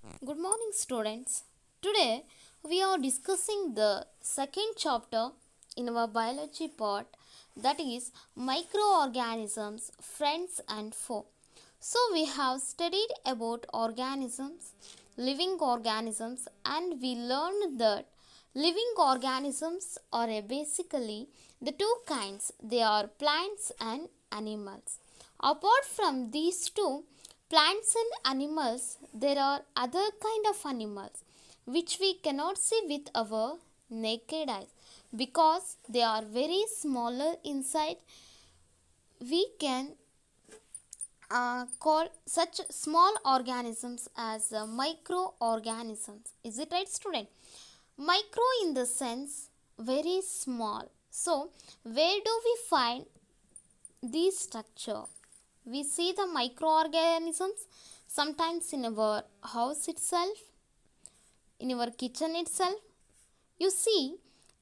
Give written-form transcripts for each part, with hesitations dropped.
Good morning, students. Today we are discussing the second chapter in our biology part, that is microorganisms, friends and foe. So, we have studied about organisms, living organisms, and we learned that living organisms are basically the two kinds, they are plants and animals. Apart from these two, plants and animals, there are other kind of animals which we cannot see with our naked eyes because they are very smaller inside. We can call such small organisms as microorganisms. Is it right, student? Micro in the sense very small. So, where do we find this structure? We see the microorganisms sometimes in our house itself, in our kitchen itself. You see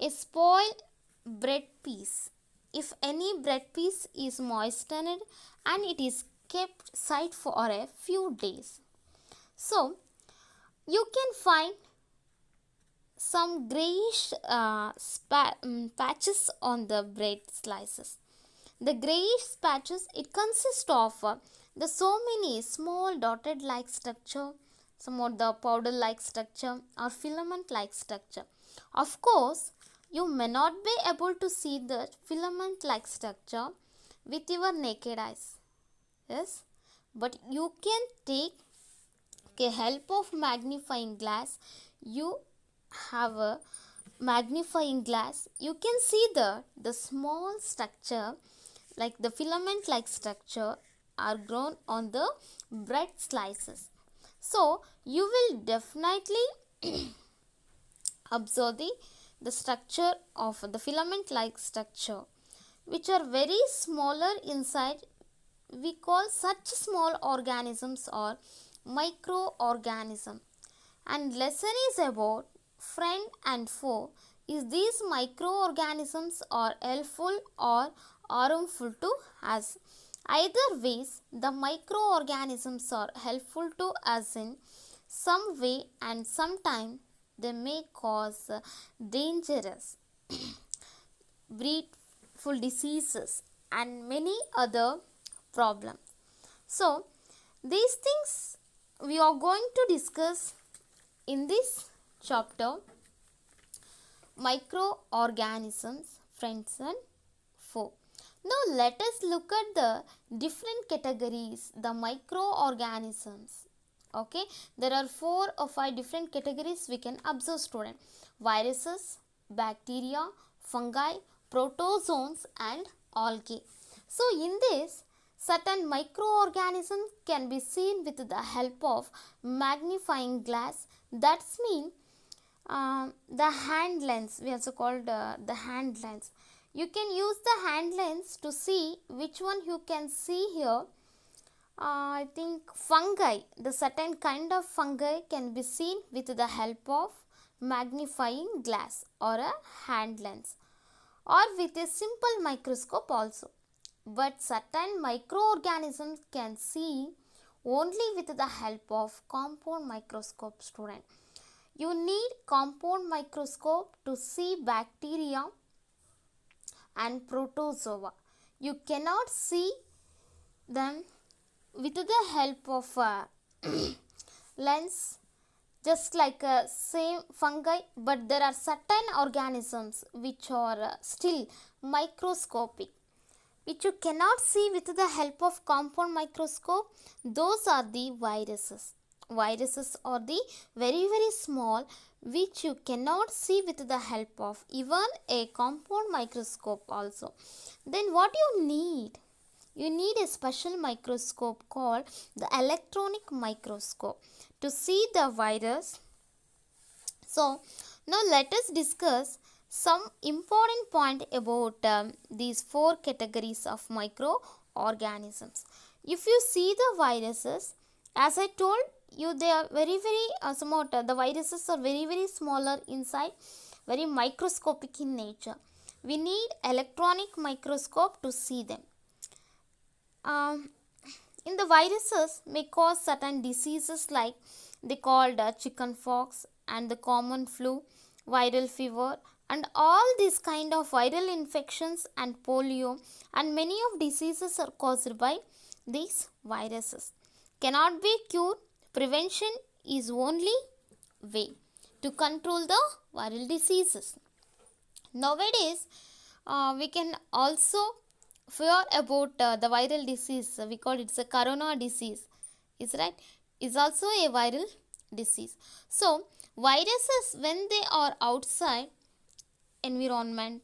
a spoiled bread piece. If any bread piece is moistened and it is kept aside for a few days, so you can find some grayish patches on the bread slices. The grayish patches, it consists of the so many small dotted like structure, somewhat the powder like structure or filament like structure. Of course, you may not be able to see the filament like structure with your naked eyes. Yes, but you can take a help of magnifying glass. You have a magnifying glass, you can see the small structure like the filament like structure are grown on the bread slices. So you will definitely observe the structure of the filament like structure which are very smaller inside. We call such small organisms or microorganism. And lesson is about friend and foe. Is these microorganisms are helpful or harmful to us? Either ways, the microorganisms are helpful to us in some way and sometimes they may cause dangerous breedful diseases and many other problems. So, these things we are going to discuss in this chapter, microorganisms, friends and foe. Now let us look at the different categories, the microorganisms. Okay, there are 4 or 5 different categories we can observe, student. Viruses, bacteria, fungi, protozoans and algae. So in this, certain microorganisms can be seen with the help of magnifying glass. That's mean the hand lens, we also called the hand lens. You can use the hand lens to see which one you can see here. I think fungi, the certain kind of fungi can be seen with the help of magnifying glass or a hand lens or with a simple microscope also. But certain microorganisms can see only with the help of compound microscope, student. You need compound microscope to see bacteria and protozoa. You cannot see them with the help of a lens, just like same fungi, but there are certain organisms which are still microscopic, which you cannot see with the help of compound microscope. Those are the viruses. Viruses are the very small, which you cannot see with the help of even a compound microscope also. Then what you need? You need a special microscope called the electronic microscope to see the virus. So now let us discuss some important point about these 4 categories of microorganisms. If you see the viruses, as I told you, they are very somewhat the viruses are very smaller inside, very microscopic in nature. We need electronic microscope to see them. In the viruses may cause certain diseases like they called chicken pox and the common flu, viral fever, and all these kind of viral infections and polio and many of diseases are caused by these viruses. Cannot be cured. Prevention is only way to control the viral diseases. Nowadays, we can also fear about the viral disease. We call it the corona disease. Is right? Is also a viral disease. So, viruses when they are outside environment,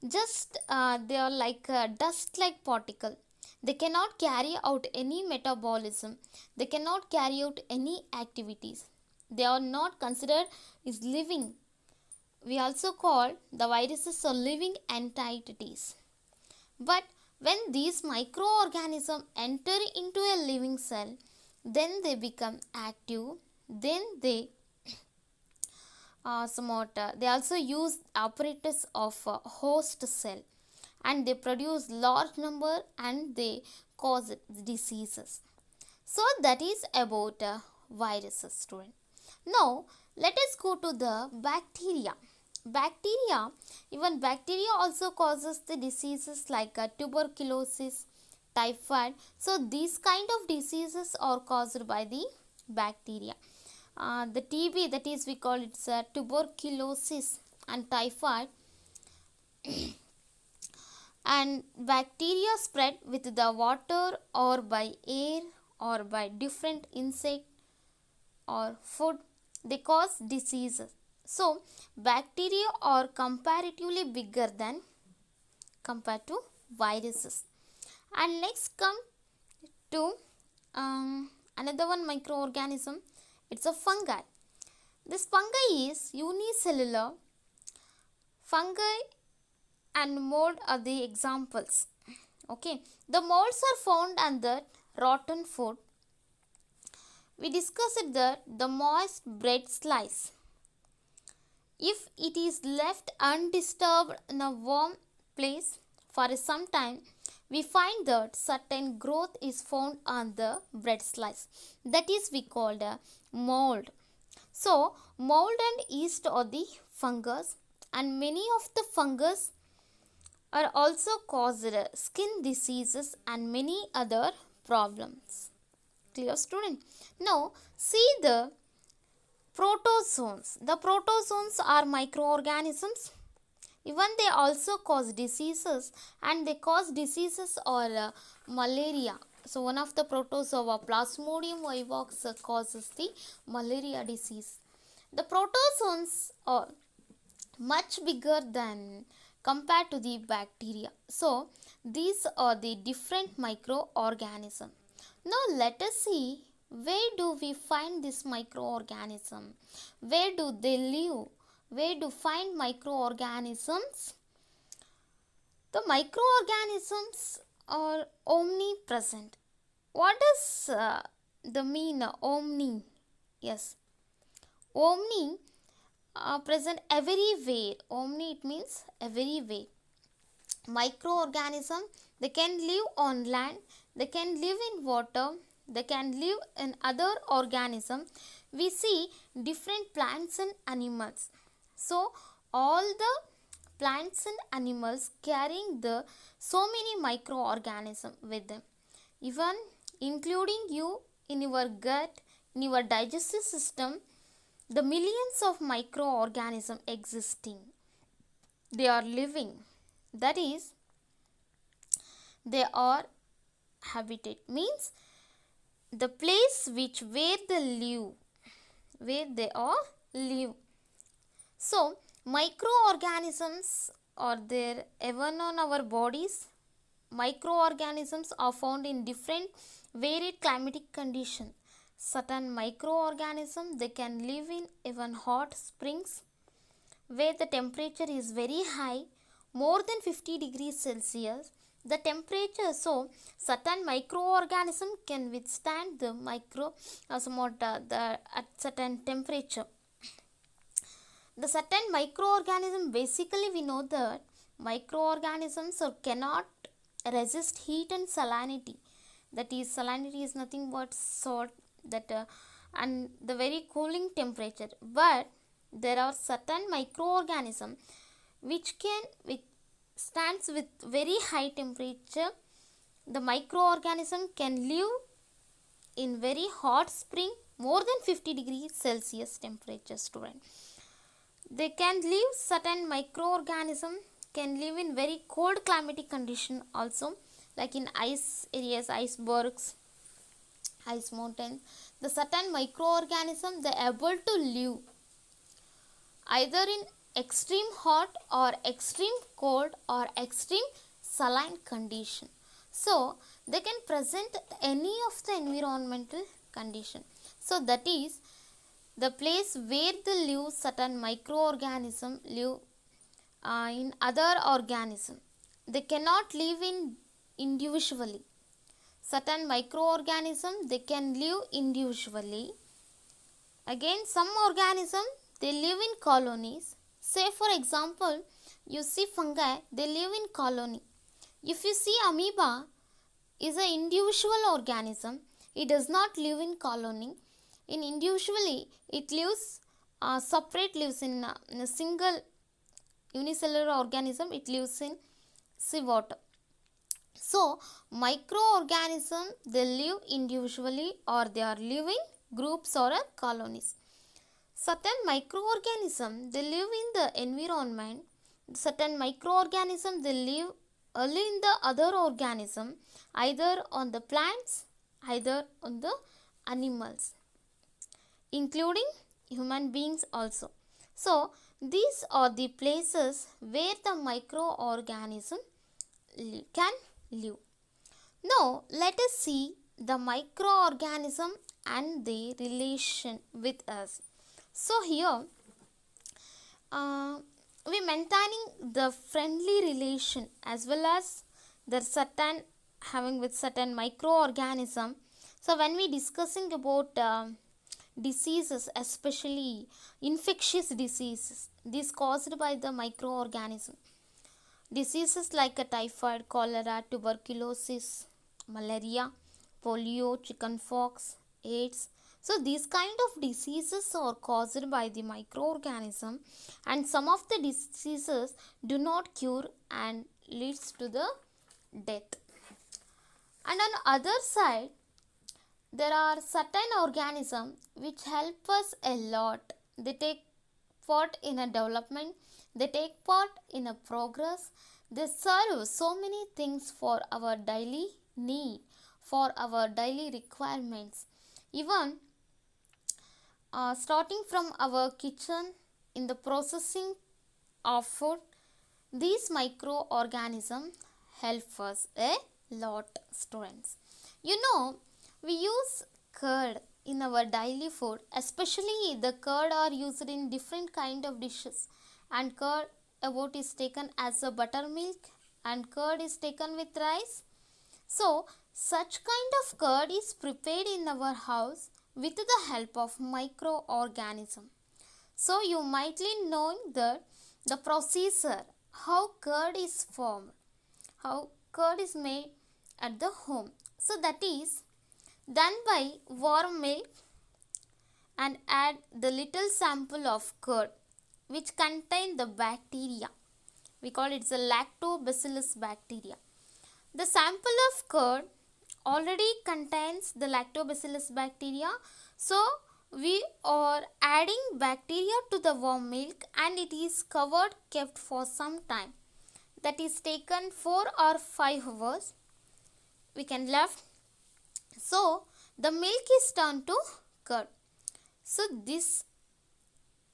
just they are like a dust like particle. They cannot carry out any metabolism. They cannot carry out any activities. They are not considered as living. We also call the viruses are living entities. But when these microorganisms enter into a living cell, then they become active. Then they they also use apparatus of host cell, and they produce large number and they cause diseases. So that is about viruses, student. Now let us go to the bacteria. Bacteria, even bacteria also causes the diseases like tuberculosis, typhoid. So these kind of diseases are caused by the bacteria. The TB, that is we call it tuberculosis and typhoid, and bacteria spread with the water or by air or by different insect or food. They cause diseases. So bacteria are comparatively bigger than compared to viruses. And next come to another one microorganism. It's a fungi. This fungi is unicellular. Fungi and mold are the examples. Okay, the molds are found on the rotten food. We discussed that the moist bread slice, if it is left undisturbed in a warm place for some time, we find that certain growth is found on the bread slice. That is we call the mold. So mold and yeast are the fungus, and many of the fungus are also caused skin diseases and many other problems. Clear, student? Now see the protozoans. The protozoans are microorganisms. Even they also cause diseases, and they cause diseases or malaria. So one of the protozoa, Plasmodium vivax, causes the malaria disease. The protozoans are much bigger than compared to the bacteria. So these are the different microorganisms. Now let us see, where do we find this microorganism? Where do they live? Where do find microorganisms? The microorganisms are omnipresent. What does the mean omni? Yes, omni present everywhere. Omni, it means everywhere. Microorganism, they can live on land, they can live in water, they can live in other organisms. We see different plants and animals. So all the plants and animals carrying the so many microorganisms with them, even including you in your gut, in your digestive system, the millions of microorganisms existing. They are living. That is, they are habitat, means the place which where they live, where they are live. So microorganisms are there even on our bodies. Microorganisms are found in different varied climatic conditions. Certain microorganisms, they can live in even hot springs where the temperature is very high, more than 50 degrees Celsius. The temperature, so certain microorganism can withstand the at certain temperature. The certain microorganism, basically we know that microorganisms cannot resist heat and salinity. That is, salinity is nothing but salt, that and the very cooling temperature, but there are certain microorganisms which stands with very high temperature. The microorganism can live in very hot spring more than 50 degrees Celsius temperature, student. They can live, certain microorganisms can live in very cold climatic condition also, like in ice areas, icebergs, ice mountains. The certain microorganisms, they are able to live either in extreme hot or extreme cold or extreme saline condition. So they can present any of the environmental condition. So that is the place where they live, certain microorganisms live in other organism. They cannot live in individually. Certain microorganisms, they can live individually. Again, some organisms, they live in colonies. Say for example, you see fungi, they live in colony. If you see amoeba, is an individual organism. It does not live in colony. In individually, it lives separate, lives in a single unicellular organism. It lives in seawater. So microorganisms, they live individually or they are living groups or colonies. Certain microorganisms, they live in the environment. Certain microorganisms, they live only in the other organism, either on the plants, either on the animals, including human beings also. So these are the places where the microorganism can live. Now let us see the microorganism and their relation with us. So here we maintaining the friendly relation as well as the certain having with certain microorganism. So when we discussing about diseases, especially infectious diseases, these caused by the microorganism. Diseases like typhoid, cholera, tuberculosis, malaria, polio, chickenpox, AIDS. So these kind of diseases are caused by the microorganism, and some of the diseases do not cure and leads to the death. And on the other side, there are certain organisms which help us a lot. They take part in a development, they take part in a progress, they serve so many things for our daily need, for our daily requirements. Even starting from our kitchen, in the processing of food, these microorganisms help us a lot, students. You know, we use curd in our daily food, especially the curd are used in different kind of dishes, and curd about is taken as a buttermilk and curd is taken with rice. So such kind of curd is prepared in our house with the help of microorganism. So you might be knowing that the procedure how curd is formed, how curd is made at the home. So that is done by warm milk and add the little sample of curd which contain the bacteria. We call it the lactobacillus bacteria. The sample of curd already contains the lactobacillus bacteria. So we are adding bacteria to the warm milk and it is covered, kept for some time. That is taken 4 or 5 hours. We can left. So the milk is turned to curd. So this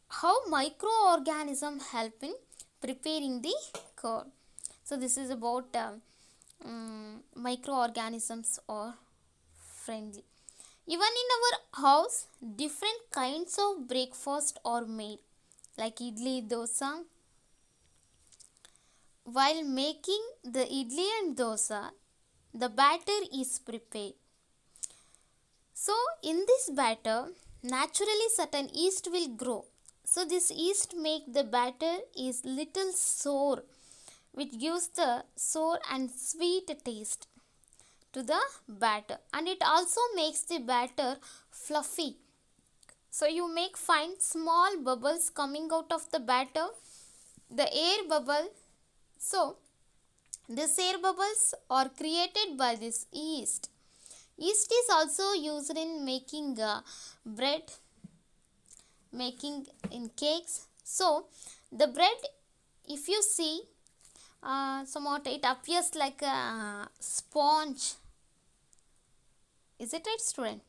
how microorganisms help in preparing the curd. So this is about microorganisms are friendly. Even in our house, different kinds of breakfast are made, like idli, dosa. While making the idli and dosa, the batter is prepared. So in this batter, naturally certain yeast will grow. So this yeast make the batter is little sour, which gives the sour and sweet taste to the batter, and it also makes the batter fluffy. So you find small bubbles coming out of the batter, the air bubble. So these air bubbles are created by this yeast. Yeast is also used in making bread, making in cakes. So the bread, if you see, somewhat it appears like a sponge. Is it right, student?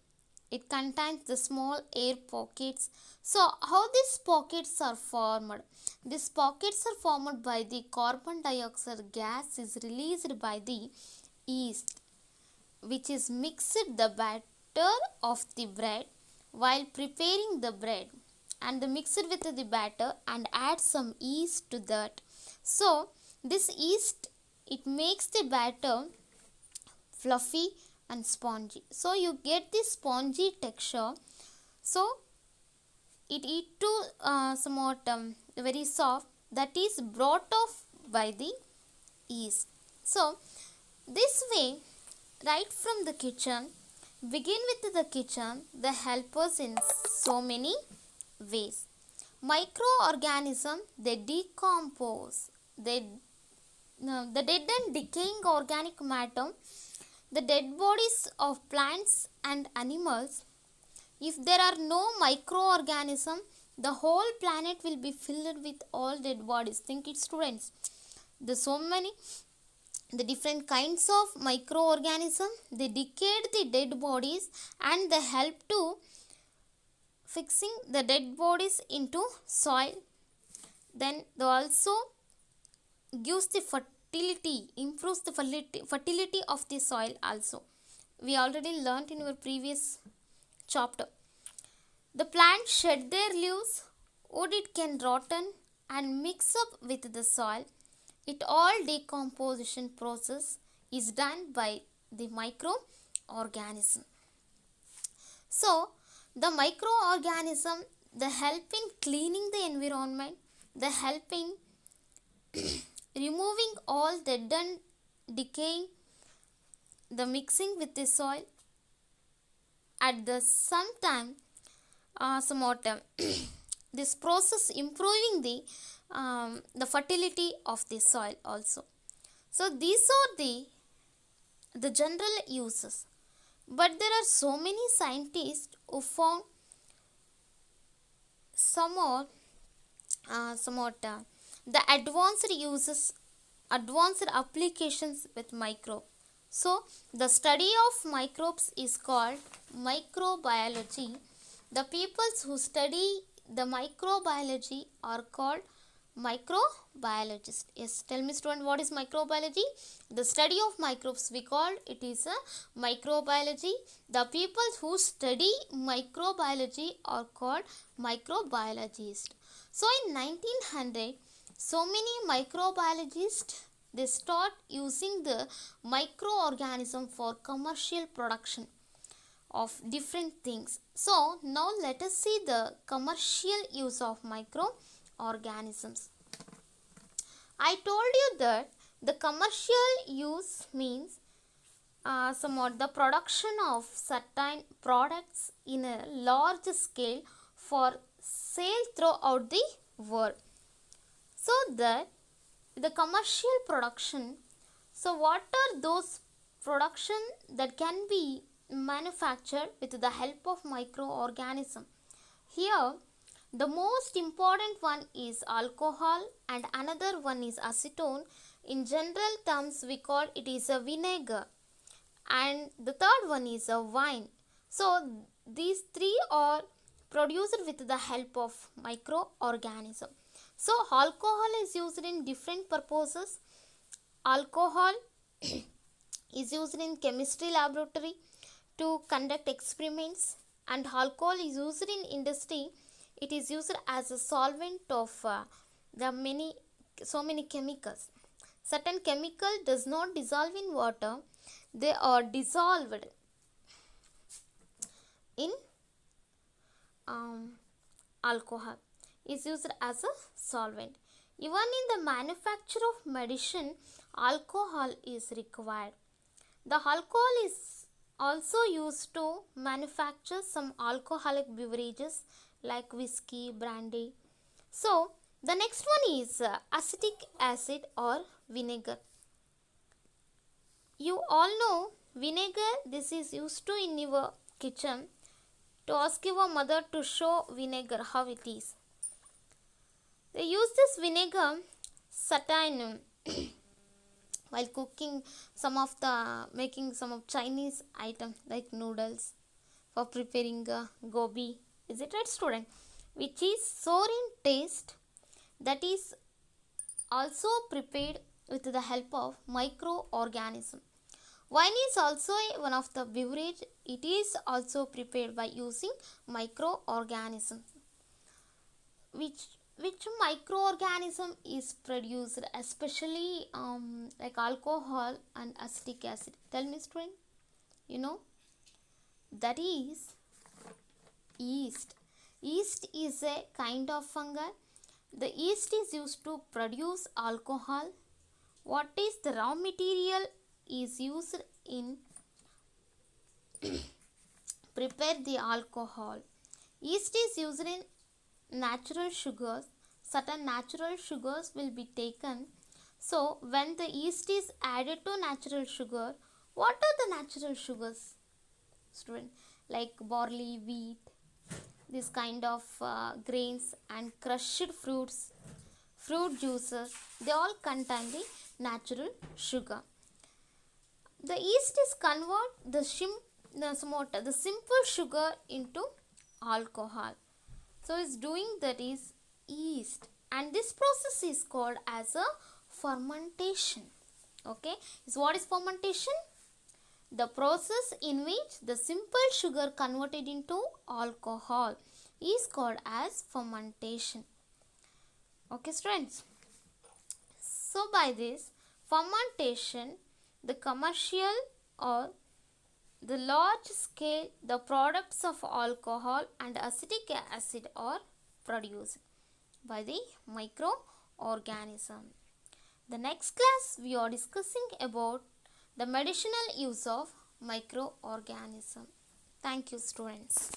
It contains the small air pockets. So how these pockets are formed? These pockets are formed by the carbon dioxide gas is released by the yeast, which is mixed the batter of the bread while preparing the bread, and mixed with the batter and add some yeast to that. So this yeast, it makes the batter fluffy and spongy. So you get this spongy texture. So it too somewhat very soft, that is brought off by the yeast. So this way, right from the kitchen, begin with the kitchen, they help us in so many ways. Microorganism, they decompose, the dead and decaying organic matter, the dead bodies of plants and animals. If there are no microorganism, the whole planet will be filled with all dead bodies. Think it, students. There's so many, the different kinds of microorganism, they decayed the dead bodies and they help to fixing the dead bodies into soil. Then they also gives the fertility, improves the fertility of the soil also. We already learnt in our previous chapter. The plants shed their leaves, wood it can rotten and mix up with the soil. It all decomposition process is done by the microorganism. So the microorganism, they help in cleaning the environment, they help in removing all the dead decaying, the mixing with the soil. At the same time, somewhat this process improving the fertility of the soil also. So these are the general uses. But there are so many scientists who found some more somewhat the advanced uses, advanced applications with microbe. So the study of microbes is called microbiology. The peoples who study the microbiology are called microbiologists. Yes, tell me, student, what is microbiology? The study of microbes, we call it is a microbiology. The people who study microbiology are called microbiologists. So in 1900, so many microbiologists, they start using the microorganism for commercial production of different things. So now let us see the commercial use of microorganisms. I told you that the commercial use means somewhat the production of certain products in a large scale for sale throughout the world. So that the commercial production, so what are those production that can be manufactured with the help of microorganism? Here the most important one is alcohol and another one is acetone. In general terms we call it is a vinegar, and the third one is a wine. So these three are produced with the help of microorganism. So alcohol is used in different purposes. Alcohol is used in chemistry laboratory to conduct experiments, and alcohol is used in industry. It is used as a solvent of so many chemicals. Certain chemical does not dissolve in water, they are dissolved in alcohol, is used as a solvent. Even in the manufacture of medicine, alcohol is required. The alcohol is also used to manufacture some alcoholic beverages like whiskey, brandy. So the next one is acetic acid or vinegar. You all know vinegar. This is used to in your kitchen to ask your mother to show vinegar how it is. They use this vinegar certain while cooking some of the making some of Chinese items like noodles, for preparing gobi. Is it right, student? Which is sour in taste, that is also prepared with the help of microorganism. Wine is also one of the beverage. It is also prepared by using microorganisms. Which microorganism is produced, especially like alcohol and acetic acid? Tell me, student. You know, that is yeast. Yeast is a kind of fungi. The yeast is used to produce alcohol. What is the raw material is used in prepare the alcohol? Yeast is used in natural sugars. Certain natural sugars will be taken. So when the yeast is added to natural sugar, what are the natural sugars, student? Like barley, wheat, this kind of grains and crushed fruits, fruit juices, they all contain the natural sugar. The yeast is convert the simple sugar into alcohol. So it's doing that is yeast, and this process is called as a fermentation. Okay, so what is fermentation? The process in which the simple sugar converted into alcohol is called as fermentation. Okay, students. So by this fermentation, the commercial or the large scale, the products of alcohol and acetic acid are produced by the microorganism. The next class we are discussing about the medicinal use of microorganism. Thank you, students.